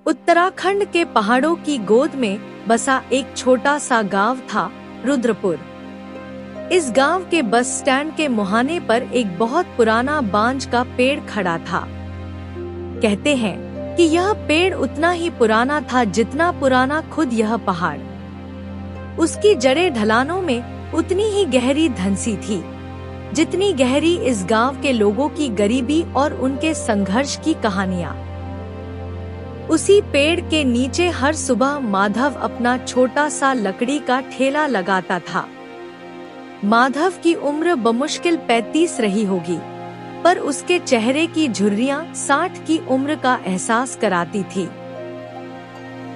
उत्तराखंड के पहाड़ों की गोद में बसा एक छोटा सा गांव था, रुद्रपुर। इस गांव के बस स्टैंड के मुहाने पर एक बहुत पुराना बांज का पेड़ खड़ा था। कहते हैं कि यह पेड़ उतना ही पुराना था जितना पुराना खुद यह पहाड़। उसकी जड़ें ढलानों में उतनी ही गहरी धंसी थी जितनी गहरी इस गांव के लोगों की गरीबी और उनके संघर्ष की कहानियां। उसी पेड़ के नीचे हर सुबह माधव अपना छोटा सा लकड़ी का ठेला लगाता था। माधव की उम्र बमुश्किल 35 रही होगी, पर उसके चेहरे की झुर्रियां 60 की उम्र का एहसास कराती थी।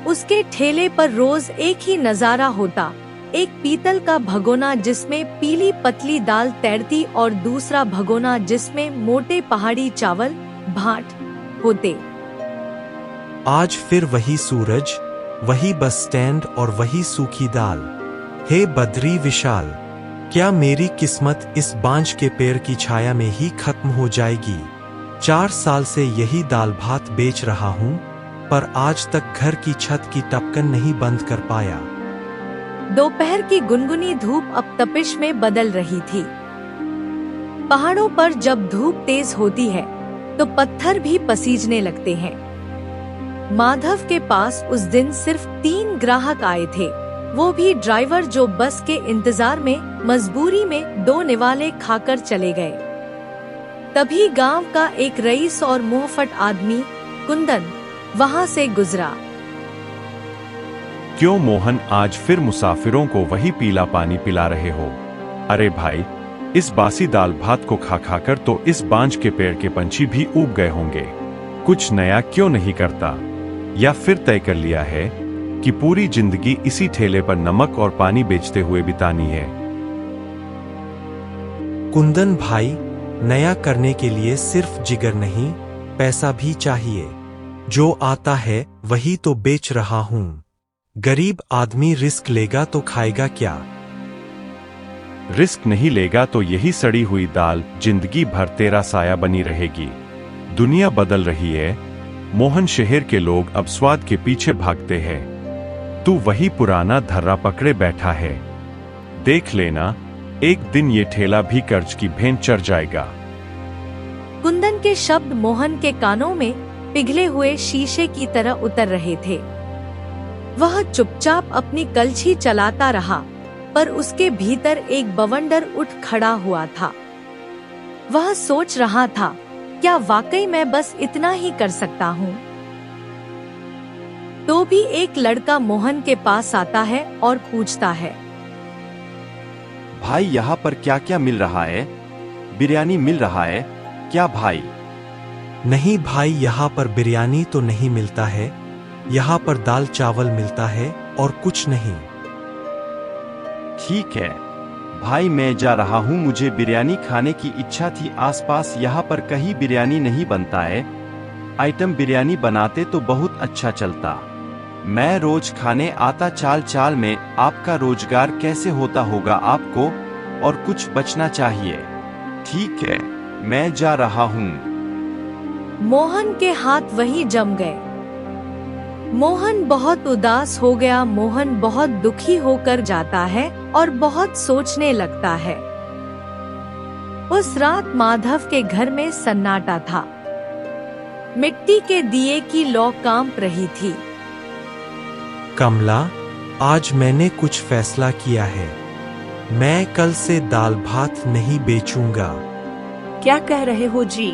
उसके ठेले पर रोज एक ही नजारा होता, एक पीतल का भगोना जिसमें पीली पतली दाल तैरती और दूसरा भगोना जिसमें मोटे पहाड़ी चावल भाट होते। आज फिर वही सूरज, वही बस स्टैंड और वही सूखी दाल। हे बद्री विशाल, क्या मेरी किस्मत इस बांज के पेड़ की छाया में ही खत्म हो जाएगी? 4 साल से यही दाल भात बेच रहा हूँ, पर आज तक घर की छत की टपकन नहीं बंद कर पाया। दोपहर की गुनगुनी धूप अब तपिश में बदल रही थी। पहाड़ों पर जब धूप तेज होती है तो पत्थर भी पसीजने लगते हैं। माधव के पास उस दिन सिर्फ 3 ग्राहक आए थे, वो भी ड्राइवर जो बस के इंतजार में मजबूरी में 2 निवाले खाकर चले गए। तभी गांव का एक रईस और मुंहफट आदमी कुंदन वहां से गुजरा। क्यों मोहन, आज फिर मुसाफिरों को वही पीला पानी पिला रहे हो? अरे भाई, इस बासी दाल भात को खा खाकर तो इस बांज के पेड़ के पंछी भी ऊब गए होंगे। कुछ नया क्यों नहीं करता? या फिर तय कर लिया है कि पूरी जिंदगी इसी ठेले पर नमक और पानी बेचते हुए बितानी है? कुंदन भाई, नया करने के लिए सिर्फ जिगर नहीं, पैसा भी चाहिए। जो आता है वही तो बेच रहा हूँ। गरीब आदमी रिस्क लेगा तो खाएगा क्या? रिस्क नहीं लेगा तो यही सड़ी हुई दाल जिंदगी भर तेरा साया बनी रहेगी। दुनिया बदल रही है मोहन, शहर के लोग अब स्वाद के पीछे भागते हैं। तू वही पुराना धर्रा पकड़े बैठा है। देख लेना, एक दिन ये ठेला भी कर्ज की भेंट चढ़ जाएगा। कुंदन के शब्द मोहन के कानों में पिघले हुए शीशे की तरह उतर रहे थे। वह चुपचाप अपनी कलछी चलाता रहा, पर उसके भीतर एक बवंडर उठ खड़ा हुआ था। वह सोच रहा था, क्या वाकई मैं बस इतना ही कर सकता हूँ? तो भी एक लड़का मोहन के पास आता है और पूछता है, भाई यहाँ पर क्या क्या मिल रहा है? बिरयानी मिल रहा है क्या भाई? नहीं भाई, यहाँ पर बिरयानी तो नहीं मिलता है। यहाँ पर दाल चावल मिलता है और कुछ नहीं। ठीक है भाई, मैं जा रहा हूँ, मुझे बिरयानी खाने की इच्छा थी। आसपास यहाँ पर कहीं बिरयानी नहीं बनता है। आइटम बिरयानी बनाते तो बहुत अच्छा चलता। मैं रोज खाने आता। चाल चाल में आपका रोजगार कैसे होता होगा आपको, और कुछ बचना चाहिए। ठीक है, मैं जा रहा हूँ। मोहन के हाथ वहीं जम गए। मोहन बहुत उदास हो गया। मोहन बहुत दुखी होकर जाता है और बहुत सोचने लगता है। उस रात माधव के घर में सन्नाटा था। मिट्टी के दिए की लौ कांप रही थी। कमला, आज मैंने कुछ फैसला किया है। मैं कल से दाल भात नहीं बेचूंगा। क्या कह रहे हो जी?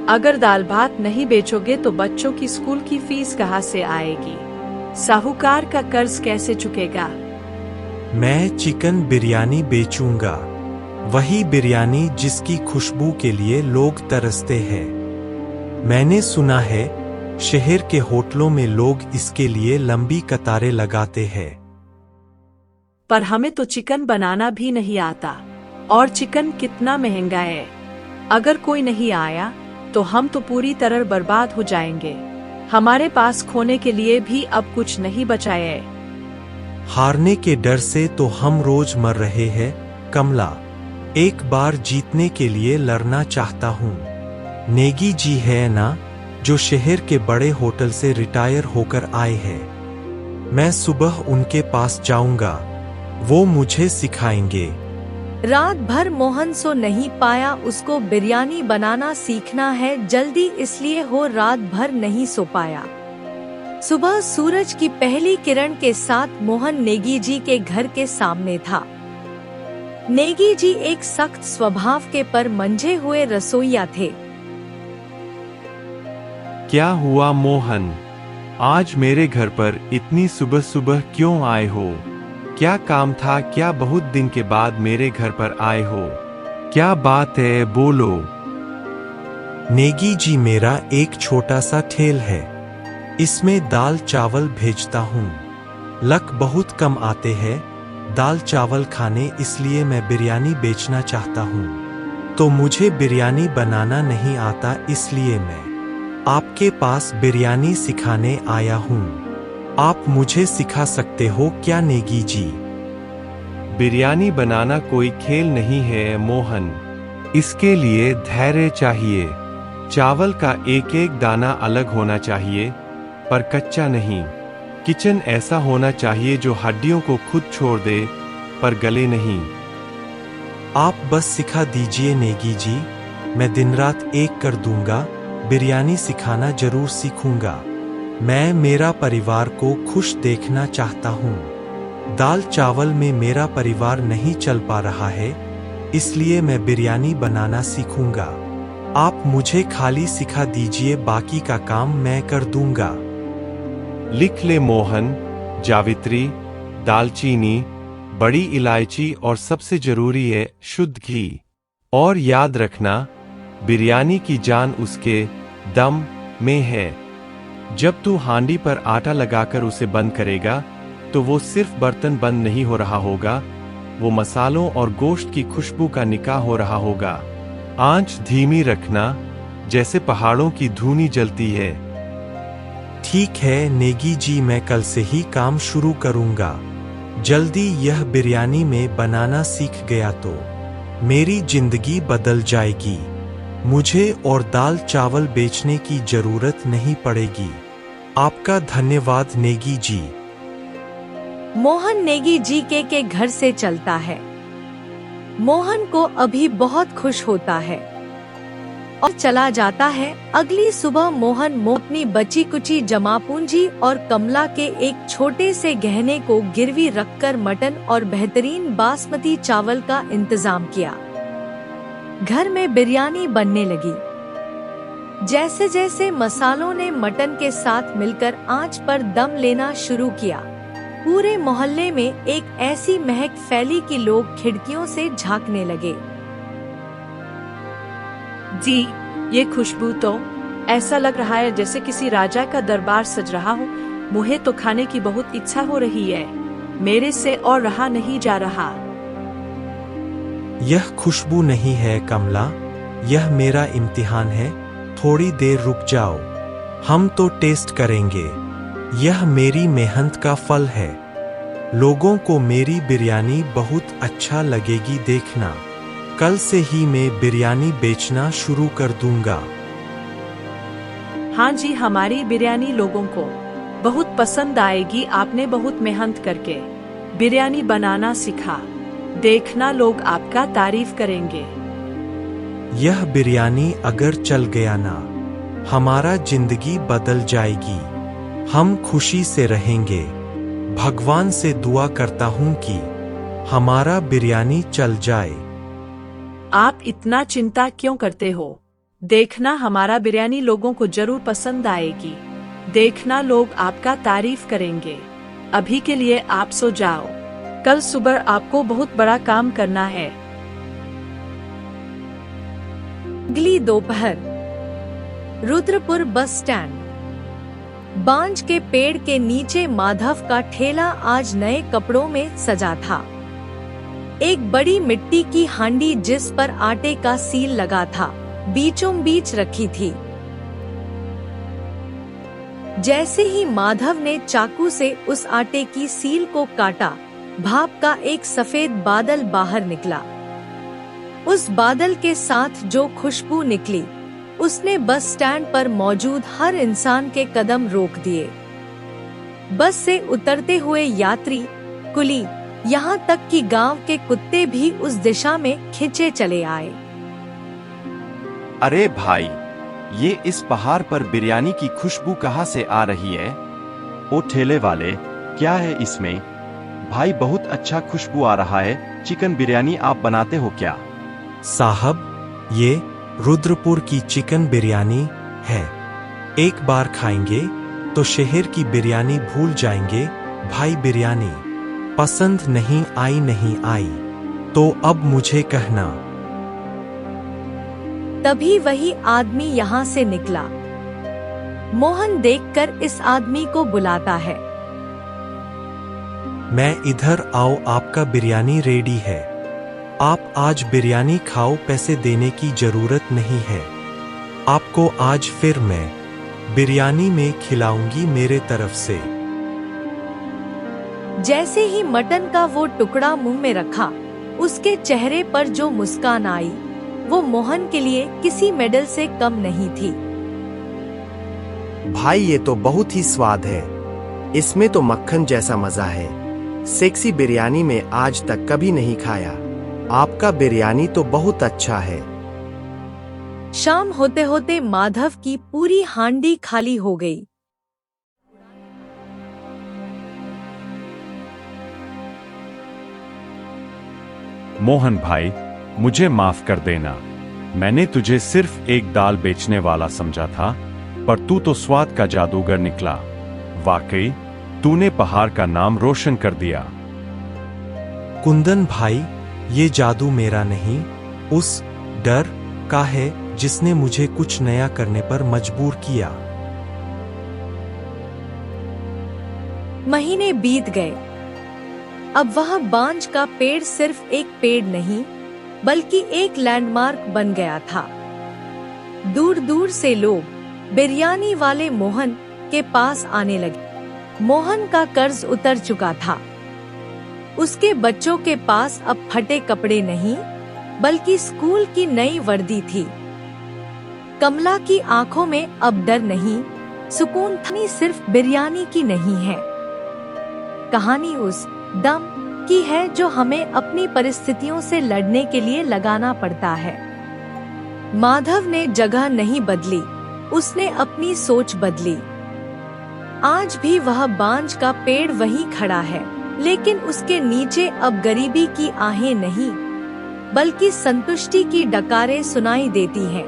अगर दाल भात नहीं बेचोगे तो बच्चों की स्कूल की फीस कहाँ से आएगी? साहूकार का कर्ज कैसे चुकेगा? मैं चिकन बिरयानी बेचूंगा। वही बिरयानी जिसकी खुशबू के लिए लोग तरसते हैं। मैंने सुना है शहर के होटलों में लोग इसके लिए लंबी कतारें लगाते हैं। पर हमें तो चिकन बनाना भी नहीं आता, और चिकन कितना महंगा है। अगर कोई नहीं आया तो हम तो पूरी तरह बर्बाद हो जाएंगे। हमारे पास खोने के लिए भी अब कुछ नहीं बचा है। हारने के डर से तो हम रोज मर रहे हैं कमला। एक बार जीतने के लिए लड़ना चाहता हूँ। नेगी जी है ना, जो शहर के बड़े होटल से रिटायर होकर आए हैं। मैं सुबह उनके पास जाऊंगा, वो मुझे सिखाएंगे। रात भर मोहन सो नहीं पाया। उसको बिरयानी बनाना सीखना है जल्दी, इसलिए वो रात भर नहीं सो पाया। सुबह सूरज की पहली किरण के साथ मोहन नेगी जी के घर के सामने था। नेगी जी एक सख्त स्वभाव के पर मंझे हुए रसोइया थे। क्या हुआ मोहन, आज मेरे घर पर इतनी सुबह सुबह क्यों आए हो? क्या काम था? क्या बहुत दिन के बाद मेरे घर पर आए हो? क्या बात है, बोलो। नेगी जी, मेरा एक छोटा सा ठेल है, इसमें दाल चावल भेजता हूँ। लक बहुत कम आते हैं दाल चावल खाने, इसलिए मैं बिरयानी बेचना चाहता हूँ। तो मुझे बिरयानी बनाना नहीं आता, इसलिए मैं आपके पास बिरयानी सिखाने आया हूँ। आप मुझे सिखा सकते हो क्या नेगी जी? बिरयानी बनाना कोई खेल नहीं है मोहन, इसके लिए धैर्य चाहिए। चावल का एक एक दाना अलग होना चाहिए, पर कच्चा नहीं। किचन ऐसा होना चाहिए जो हड्डियों को खुद छोड़ दे, पर गले नहीं। आप बस सिखा दीजिए नेगी जी, मैं दिन रात एक कर दूंगा। बिरयानी सिखाना जरूर सीखूंगा। मैं मेरा परिवार को खुश देखना चाहता हूँ। दाल चावल में मेरा परिवार नहीं चल पा रहा है, इसलिए मैं बिरयानी बनाना सीखूंगा। आप मुझे खाली सिखा दीजिए, बाकी का काम मैं कर दूंगा। लिख ले मोहन, जावित्री, दालचीनी, बड़ी इलायची और सबसे जरूरी है शुद्ध घी। और याद रखना, बिरयानी की जान उसके दम में है। जब तू हांडी पर आटा लगाकर उसे बंद करेगा, तो वो सिर्फ बर्तन बंद नहीं हो रहा होगा, वो मसालों और गोश्त की खुशबू का निकाह हो रहा होगा। आंच धीमी रखना, जैसे पहाड़ों की धूनी जलती है। ठीक है नेगी जी, मैं कल से ही काम शुरू करूंगा। जल्दी यह बिरयानी में बनाना सीख गया तो मेरी जिंदगी बदल जाएगी। मुझे और दाल चावल बेचने की जरूरत नहीं पड़ेगी। आपका धन्यवाद नेगी जी। मोहन नेगी जी के घर से चलता है। मोहन को अभी बहुत खुश होता है और चला जाता है। अगली सुबह मोहन अपनी बची कुची जमा पूंजी और कमला के एक छोटे से गहने को गिरवी रखकर मटन और बेहतरीन बासमती चावल का इंतजाम किया। घर में बिरयानी बनने लगी। जैसे जैसे मसालों ने मटन के साथ मिलकर आंच पर दम लेना शुरू किया, पूरे मोहल्ले में एक ऐसी महक फैली कि लोग खिड़कियों से झांकने लगे। जी, ये खुशबू तो ऐसा लग रहा है जैसे किसी राजा का दरबार सज रहा हो। मुझे तो खाने की बहुत इच्छा हो रही है, मेरे से और रहा नहीं जा रहा। यह खुशबू नहीं है कमला, यह मेरा इम्तिहान है। थोड़ी देर रुक जाओ, हम तो टेस्ट करेंगे। यह मेरी मेहनत का फल है। लोगों को मेरी बिरयानी बहुत अच्छा लगेगी, देखना। कल से ही मैं बिरयानी बेचना शुरू कर दूंगा। हाँ जी, हमारी बिरयानी लोगों को बहुत पसंद आएगी। आपने बहुत मेहनत करके बिरयानी बनाना सीखा, देखना लोग आपका तारीफ करेंगे। यह बिरयानी अगर चल गया ना, हमारा जिंदगी बदल जाएगी। हम खुशी से रहेंगे। भगवान से दुआ करता हूँ कि हमारा बिरयानी चल जाए। आप इतना चिंता क्यों करते हो? देखना हमारा बिरयानी लोगों को जरूर पसंद आएगी। देखना लोग आपका तारीफ करेंगे। अभी के लिए आप सो जाओ, कल सुबह आपको बहुत बड़ा काम करना है। अगली दोपहर रुद्रपुर बस स्टैंड। बांज के पेड़ के नीचे माधव का ठेला आज नए कपड़ों में सजा था। एक बड़ी मिट्टी की हांडी जिस पर आटे का सील लगा था, बीचों बीच रखी थी। जैसे ही माधव ने चाकू से उस आटे की सील को काटा, भाप का एक सफेद बादल बाहर निकला। उस बादल के साथ जो खुशबू निकली, उसने बस स्टैंड पर मौजूद हर इंसान के कदम रोक दिए। बस से उतरते हुए यात्री, कुली, यहाँ तक कि गांव के कुत्ते भी उस दिशा में खिंचे चले आए। अरे भाई, ये इस पहाड़ पर बिरयानी की खुशबू कहाँ से आ रही है? ओ ठेले वाले, क्या है इसमें? भाई बहुत अच्छा खुशबू आ रहा है। चिकन बिरयानी आप बनाते हो क्या? साहब, ये रुद्रपुर की चिकन बिरयानी है। एक बार खाएंगे तो शहर की बिरयानी भूल जाएंगे। भाई बिरयानी पसंद नहीं आई तो अब मुझे कहना। तभी वही आदमी यहाँ से निकला। मोहन देखकर इस आदमी को बुलाता है। मैं इधर आओ, आपका बिरयानी रेडी है। आप आज बिरयानी खाओ, पैसे देने की जरूरत नहीं है। आपको आज फिर मैं बिरयानी में खिलाऊंगी मेरे तरफ से। जैसे ही मटन का वो टुकड़ा मुंह में रखा, उसके चेहरे पर जो मुस्कान आई, वो मोहन के लिए किसी मेडल से कम नहीं थी। भाई ये तो बहुत ही स्वाद है। इसमें तो मक्खन जैसा मजा है। सेक्सी बिरयानी में आज तक कभी नहीं खाया। आपका बिरयानी तो बहुत अच्छा है। शाम होते होते माधव की पूरी हांडी खाली हो गई। मोहन भाई, मुझे माफ कर देना। मैंने तुझे सिर्फ एक दाल बेचने वाला समझा था, पर तू तो स्वाद का जादूगर निकला। वाकई तूने पहाड़ का नाम रोशन कर दिया। कुंदन भाई, ये जादू मेरा नहीं, उस डर का है जिसने मुझे कुछ नया करने पर मजबूर किया। महीने बीत गए। अब वह बांज का पेड़ सिर्फ एक पेड़ नहीं, बल्कि एक लैंडमार्क बन गया था। दूर दूर से लोग बिरयानी वाले मोहन के पास आने लगे। मोहन का कर्ज उतर चुका था। उसके बच्चों के पास अब फटे कपड़े नहीं, बल्कि स्कूल की नई वर्दी थी। कमला की आंखों में अब डर नहीं, सुकून था। सिर्फ बिरयानी की नहीं है, कहानी उस दम की है जो हमें अपनी परिस्थितियों से लड़ने के लिए लगाना पड़ता है। माधव ने जगह नहीं बदली, उसने अपनी सोच बदली। आज भी वह बांज का पेड़ वहीं खड़ा है, लेकिन उसके नीचे अब गरीबी की आहें नहीं, बल्कि संतुष्टि की डकारें सुनाई देती हैं।